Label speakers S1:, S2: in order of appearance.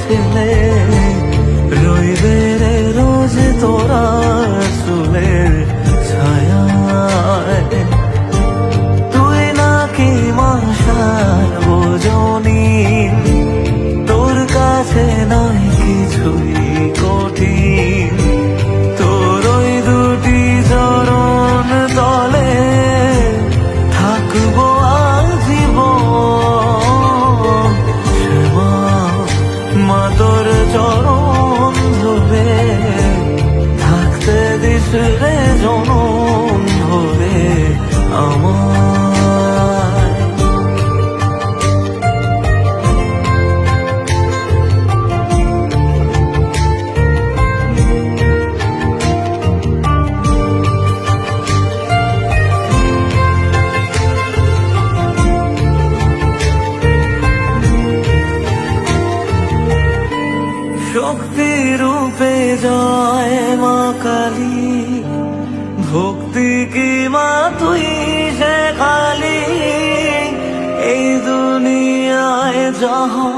S1: ছেলে রইবে রে রোজ তোরা চুলের ছায়ায়। তুই নাকি মাশার বোঝনি, তোর কাছে নাই কিছুই কঠিন। তোর ওই দুটি চরণ তলে থাকবো আজীবন। শ্যামা মা তোর চরণ ধরে থাকতে দিস রে জনম ধরে আমার। শক্তি রূপে জয় মা কালী, ভক্তি কি মা তুই সে খালি। এই দুনিয়ায় যাহা